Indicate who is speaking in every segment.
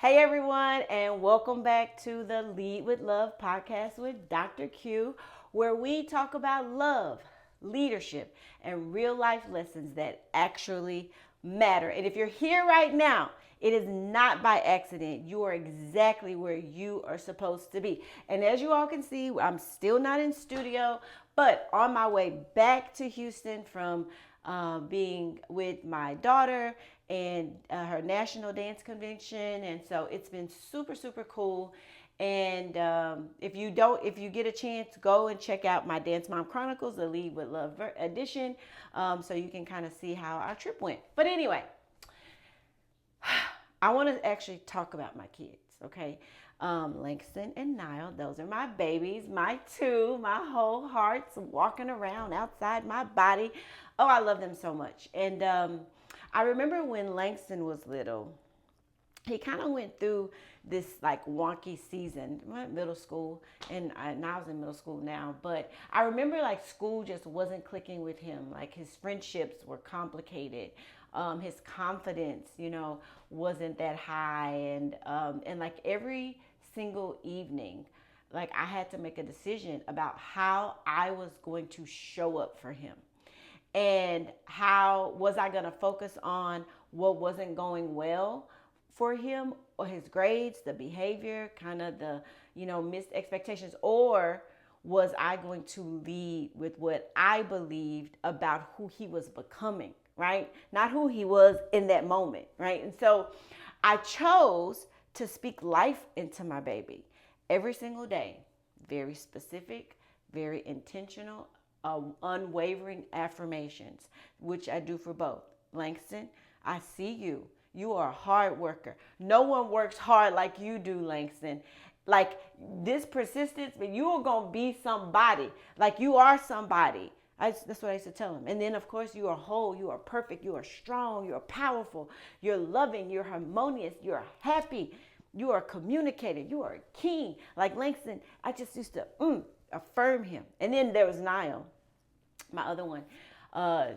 Speaker 1: Hey everyone, and welcome back to the Lead with Love podcast with Dr. Q, where we talk about love, leadership, and real life lessons that actually matter. And if you're here right now, it is not by accident. You are exactly where you are supposed to be. And as you all can see, I'm still not in studio, but on my way back to Houston from being with my daughter and her national dance convention. And so it's been super, super cool. And if you get a chance, go and check out my Dance Mom Chronicles, the Lead with Love edition, so you can kind of see how our trip went. But anyway, I want to actually talk about my kids, okay? Langston and Niall, those are my babies, my two, my whole heart's walking around outside my body. Oh, I love them so much. And I remember when Langston was little, he kind of went through this like wonky season. I went middle school, and I was in middle school now, but I remember like school just wasn't clicking with him. Like his friendships were complicated. His confidence, wasn't that high, and like every single evening, like I had to make a decision about how I was going to show up for him. And how was I going to focus on what wasn't going well for him, or his grades, the behavior, kind of the, missed expectations, or was I going to lead with what I believed about who he was becoming, right? Not who he was in that moment, right? And so I chose to speak life into my baby every single day, very specific, very intentional, unwavering affirmations, which I do for both. Langston, I see you. You are a hard worker. No one works hard like you do, Langston. Like this persistence, but you are going to be somebody. Like you are somebody. That's what I used to tell him. And then, of course, you are whole, you are perfect, you are strong, you are powerful, you're loving, you're harmonious, you're happy, you are a communicator, you are a king. Like Langston, I just used to affirm him. And then there was Niall, my other one.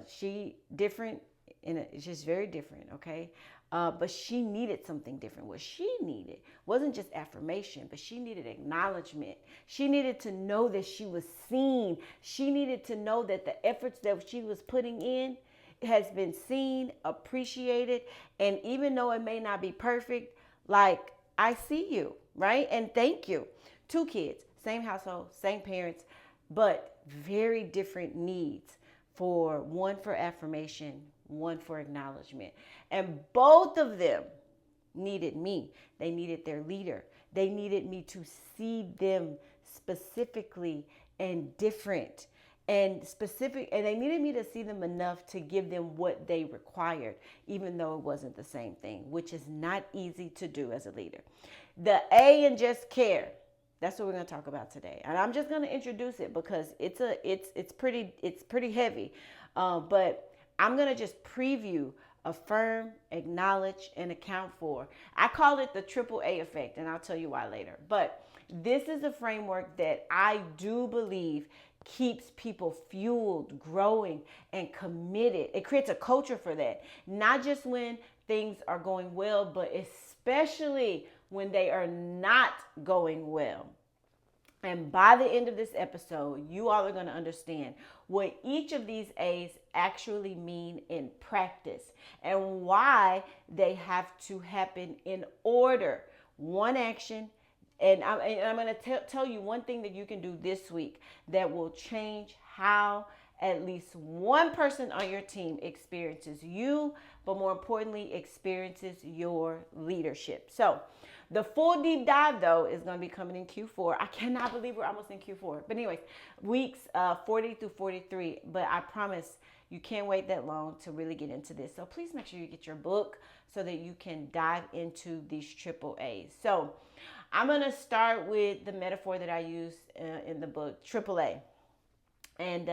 Speaker 1: She different, and it's just very different, okay? But she needed something different. What she needed wasn't just affirmation, but she needed acknowledgement. She needed to know that she was seen. She needed to know that the efforts that she was putting in has been seen, appreciated, and even though it may not be perfect, like I see you, right? And thank you. Two kids, same household, same parents, but very different needs. For one for affirmation, one for acknowledgement. And both of them needed me. They needed their leader. They needed me to see them specifically and different and specific. And they needed me to see them enough to give them what they required, even though it wasn't the same thing, which is not easy to do as a leader. The A in just care. That's what we're going to talk about today, and I'm just going to introduce it because it's pretty heavy, but I'm going to just preview, affirm, acknowledge, and account for. I call it the AAA Effect, and I'll tell you why later. But this is a framework that I do believe keeps people fueled, growing, and committed. It creates a culture for that, not just when things are going well, but especially when they are not going well. And by the end of this episode, you all are going to understand what each of these A's actually mean in practice and why they have to happen in order. One action. And I'm going to tell you one thing that you can do this week that will change how at least one person on your team experiences you, but more importantly, experiences your leadership. So the full deep dive, though, is going to be coming in Q4. I cannot believe we're almost in Q4. But anyways, weeks 40 through 43. But I promise you can't wait that long to really get into this. So please make sure you get your book so that you can dive into these triple A's. So I'm going to start with the metaphor that I use in the book, AAA. And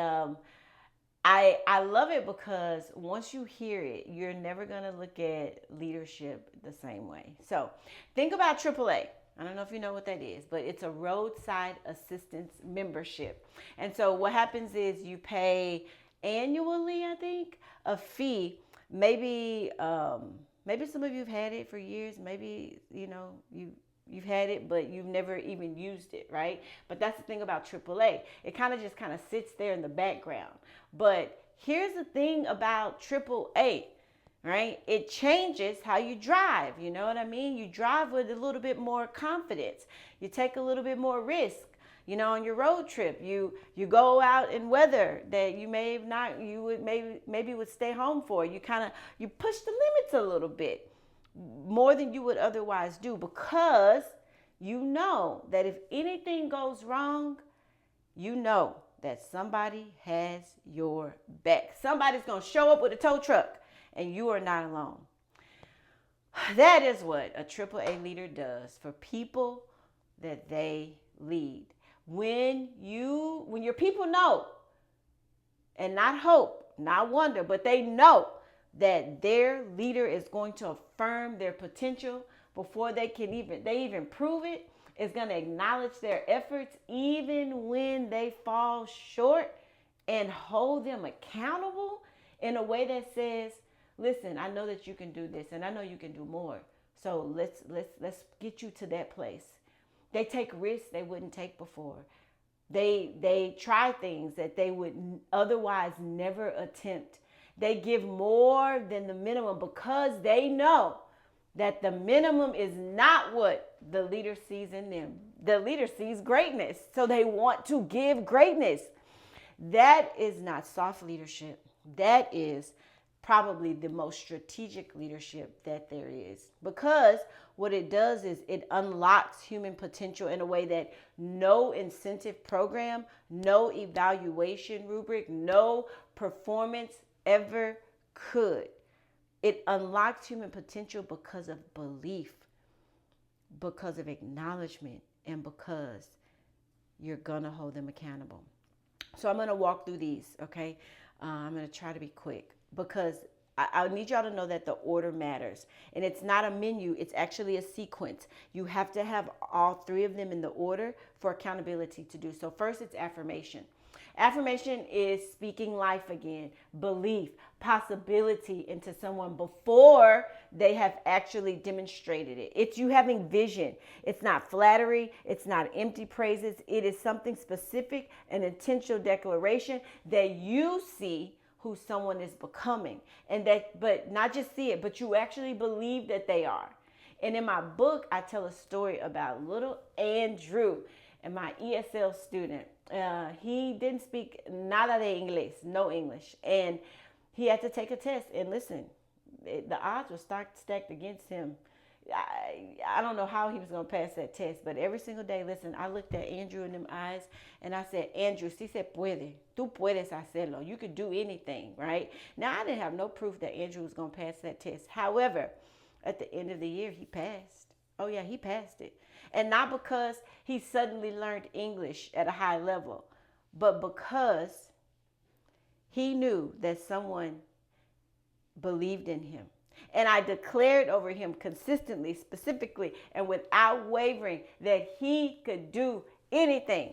Speaker 1: I love it because once you hear it, you're never going to look at leadership the same way. So think about AAA. I don't know if you know what that is, but it's a roadside assistance membership. And so what happens is you pay annually, I think, a fee, maybe Maybe some of you have had it for years. Maybe, you've had it, but you've never even used it, right? But that's the thing about AAA. It kind of sits there in the background. But here's the thing about AAA, right? It changes how you drive. You know what I mean? You drive with a little bit more confidence. You take a little bit more risk. On your road trip, you go out in weather that you may have not, you would maybe would stay home for. You push the limits a little bit more than you would otherwise do, because you know that if anything goes wrong, you know that somebody has your back. Somebody's going to show up with a tow truck and you are not alone. That is what a AAA leader does for people that they lead. When your people know, and not hope, not wonder, but they know that their leader is going to affirm their potential before they even prove it, is going to acknowledge their efforts even when they fall short, and hold them accountable in a way that says, listen, I know that you can do this and I know you can do more. So let's get you to that place. They take risks they wouldn't take before. They try things that they would otherwise never attempt. They give more than the minimum because they know that the minimum is not what the leader sees in them. The leader sees greatness, so they want to give greatness. That is not soft leadership. That is probably the most strategic leadership that there is, because what it does is it unlocks human potential in a way that no incentive program, no evaluation rubric, no performance ever could. It unlocks human potential because of belief, because of acknowledgement, and because you're going to hold them accountable. So I'm going to walk through these, okay? I'm going to try to be quick, because I need y'all to know that the order matters. And it's not a menu, it's actually a sequence. You have to have all three of them in the order for accountability to do so. First, it's affirmation. Affirmation is speaking life again, belief, possibility into someone before they have actually demonstrated it. It's you having vision. It's not flattery. It's not empty praises. It is something specific, an intentional declaration that you see who someone is becoming, and that, but not just see it, but you actually believe that they are. And in my book, I tell a story about little Andrew, and my ESL student. He didn't speak nada de inglés, no English, and he had to take a test. And listen, the odds were stacked against him. I don't know how he was going to pass that test, but every single day, listen, I looked at Andrew in them eyes and I said, Andrew, si se puede, tú puedes hacerlo. You could do anything, right? Now, I didn't have no proof that Andrew was going to pass that test. However, at the end of the year, he passed. Oh yeah, he passed it. And not because he suddenly learned English at a high level, but because he knew that someone believed in him. And I declared over him consistently, specifically, and without wavering that he could do anything.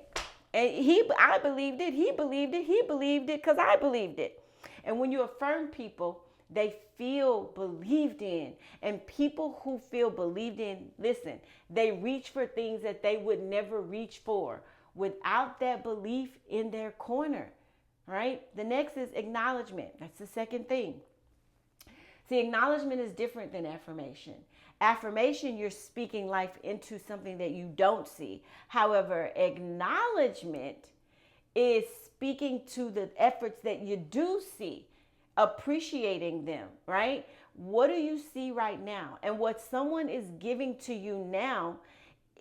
Speaker 1: And I believed it. He believed it. He believed it because I believed it. And when you affirm people, they feel believed in. And people who feel believed in, listen, they reach for things that they would never reach for without that belief in their corner, right? The next is acknowledgement. That's the second thing. See, acknowledgement is different than affirmation. Affirmation, you're speaking life into something that you don't see. However, acknowledgement is speaking to the efforts that you do see, appreciating them, right? What do you see right now? And what someone is giving to you now,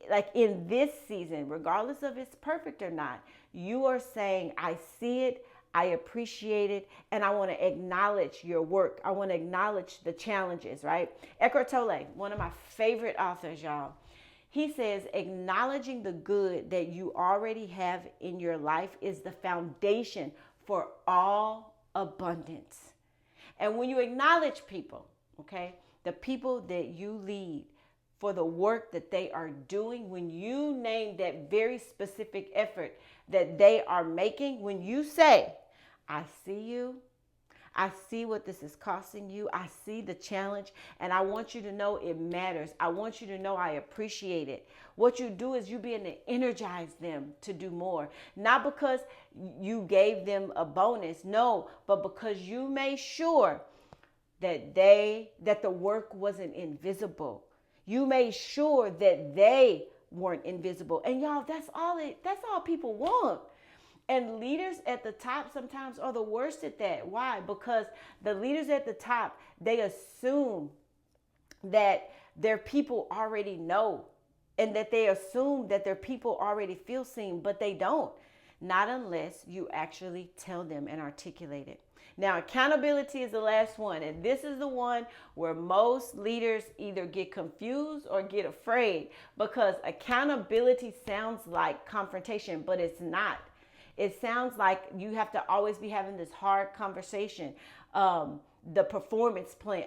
Speaker 1: like in this season, regardless of it's perfect or not, you are saying, I see it, I appreciate it, and I want to acknowledge your work. I want to acknowledge the challenges, right? Eckhart Tolle, one of my favorite authors, y'all. He says, acknowledging the good that you already have in your life is the foundation for all abundance. And when you acknowledge people, okay, the people that you lead for the work that they are doing, when you name that very specific effort that they are making, when you say, I see you, I see what this is costing you. I see the challenge, and I want you to know it matters. I want you to know I appreciate it. What you do is you begin to energize them to do more. Not because you gave them a bonus, no, but because you made sure that the work wasn't invisible. You made sure that they weren't invisible. And y'all, that's all people want. And leaders at the top sometimes are the worst at that. Why? Because the leaders at the top, they assume that their people already know, and that they assume that their people already feel seen, but they don't. Not unless you actually tell them and articulate it. Now, accountability is the last one. And this is the one where most leaders either get confused or get afraid, because accountability sounds like confrontation, but it's not. It sounds like you have to always be having this hard conversation. The performance plan,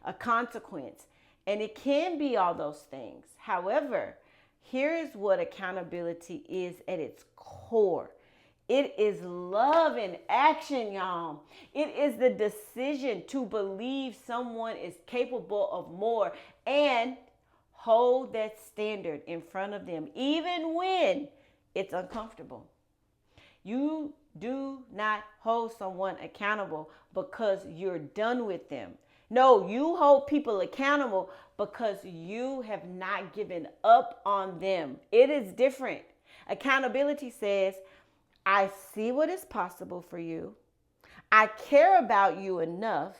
Speaker 1: a consequence. And it can be all those things. However, here's what accountability is at its core. It is love in action, y'all. It is the decision to believe someone is capable of more and hold that standard in front of them, even when it's uncomfortable. You do not hold someone accountable because you're done with them. No, you hold people accountable because you have not given up on them. It is different. Accountability says, I see what is possible for you. I care about you enough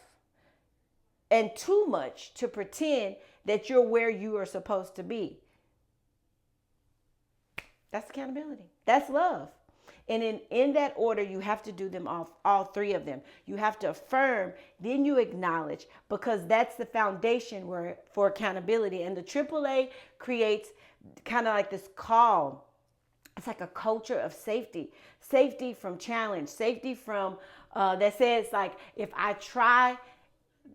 Speaker 1: and too much to pretend that you're where you are supposed to be. That's accountability. That's love. And in that order, you have to do them all three of them. You have to affirm, then you acknowledge, because that's the foundation for accountability. And the AAA creates kind of like this call. It's like a culture of safety. Safety from challenge. Safety from, that says like, if I try,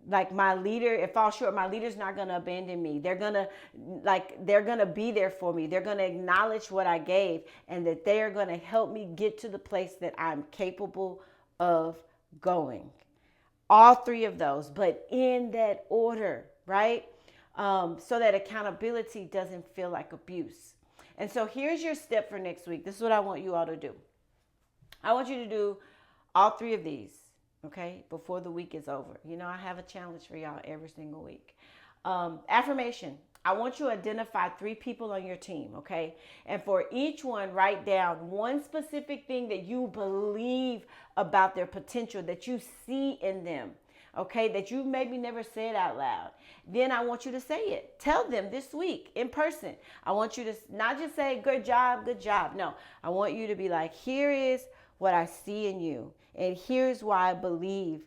Speaker 1: like my leader, if I fall short, my leader's not going to abandon me. They're going to be there for me. They're going to acknowledge what I gave, and that they are going to help me get to the place that I'm capable of going. All three of those, but in that order, right? So that accountability doesn't feel like abuse. And so here's your step for next week. This is what I want you all to do. I want you to do all three of these. Okay, before the week is over. You know, I have a challenge for y'all every single week. Affirmation. I want you to identify 3 people on your team, okay? And for each one, write down one specific thing that you believe about their potential, that you see in them, okay? That you maybe never said out loud. Then I want you to say it. Tell them this week in person. I want you to not just say, good job, good job. No, I want you to be like, here is what I see in you. And here's why I believe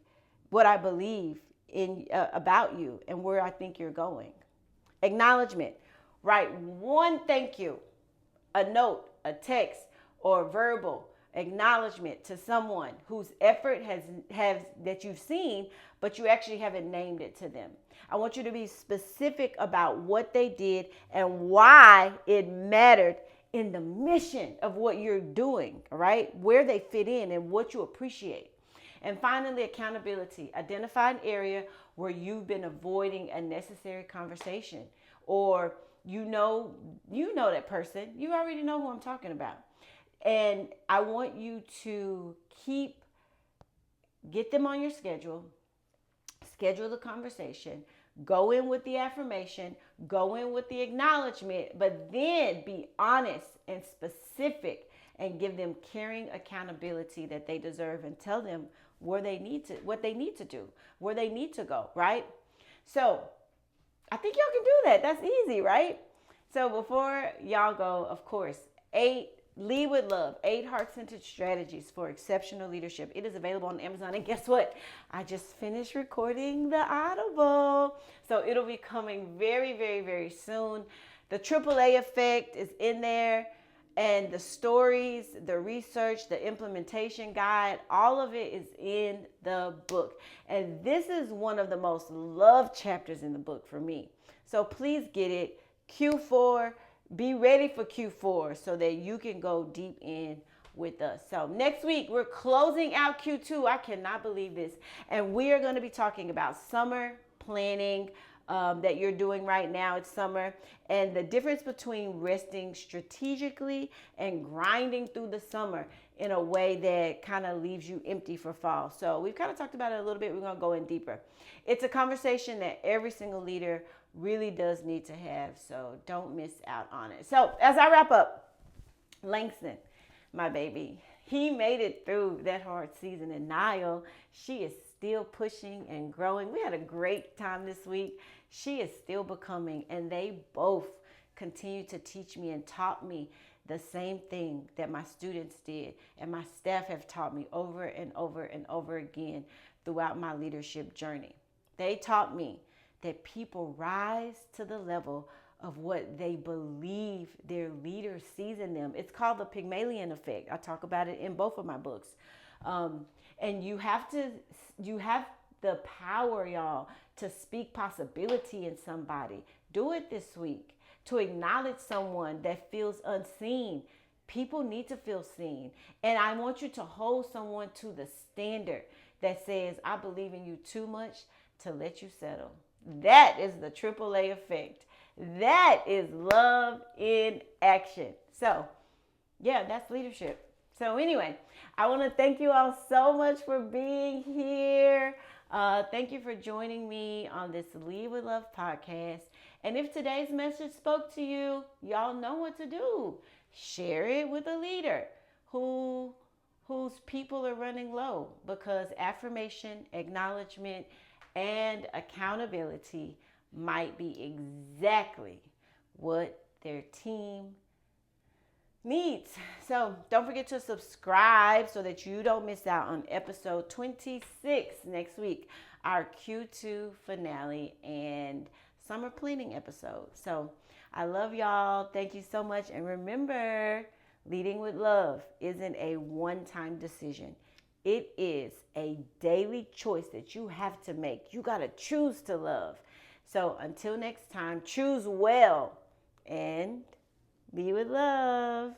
Speaker 1: what I believe in about you and where I think you're going. Acknowledgement. Write one thank you, a note, a text, or verbal acknowledgement to someone whose effort has that you've seen, but you actually haven't named it to them. I want you to be specific about what they did and why it mattered in the mission of what you're doing, all right? Where they fit in and what you appreciate. And finally, accountability. Identify an area where you've been avoiding a necessary conversation, or you know that person. You already know who I'm talking about. And I want you to get them on your schedule the conversation, go in with the affirmation, go in with the acknowledgement, but then be honest and specific and give them caring accountability that they deserve, and tell them what they need to do, where they need to go, right? So I think y'all can do that. That's easy, right? So before y'all go, of course, Lead with Love, 8 heart-centered strategies for exceptional leadership. It is available on Amazon. And guess what? I just finished recording the Audible. So it'll be coming very, very, very soon. The AAA Effect is in there. And the stories, the research, the implementation guide, all of it is in the book. And this is one of the most loved chapters in the book for me. So please get it. Q4. Be ready for Q4 so that you can go deep in with us. So next week, we're closing out Q2. I cannot believe this. And we are going to be talking about summer planning that you're doing right now. It's summer. And the difference between resting strategically and grinding through the summer in a way that kind of leaves you empty for fall. So we've kind of talked about it a little bit. We're going to go in deeper. It's a conversation that every single leader really does need to have. So don't miss out on it. So as I wrap up, Langston, my baby, he made it through that hard season. And Niall, she is still pushing and growing. We had a great time this week. She is still becoming, and they both continue to teach me and taught me the same thing that my students did and my staff have taught me over and over and over again throughout my leadership journey. They taught me that people rise to the level of what they believe their leader sees in them. It's called the Pygmalion Effect. I talk about it in both of my books. And you have the power, y'all, to speak possibility in somebody. Do it this week. To acknowledge someone that feels unseen. People need to feel seen. And I want you to hold someone to the standard that says, I believe in you too much to let you settle. That is the AAA effect. That is love in action. So, yeah, that's leadership. So anyway, I want to thank you all so much for being here. Thank you for joining me on this Lead with Love podcast. And if today's message spoke to you, y'all know what to do. Share it with a leader whose people are running low, because affirmation, acknowledgement, and accountability might be exactly what their team needs. So don't forget to subscribe so that you don't miss out on episode 26 next week, our Q2 finale and summer planning episode. So I love y'all. Thank you so much. And remember, leading with love isn't a one-time decision. It is a daily choice that you have to make. You got to choose to love. So until next time, choose well and be with love.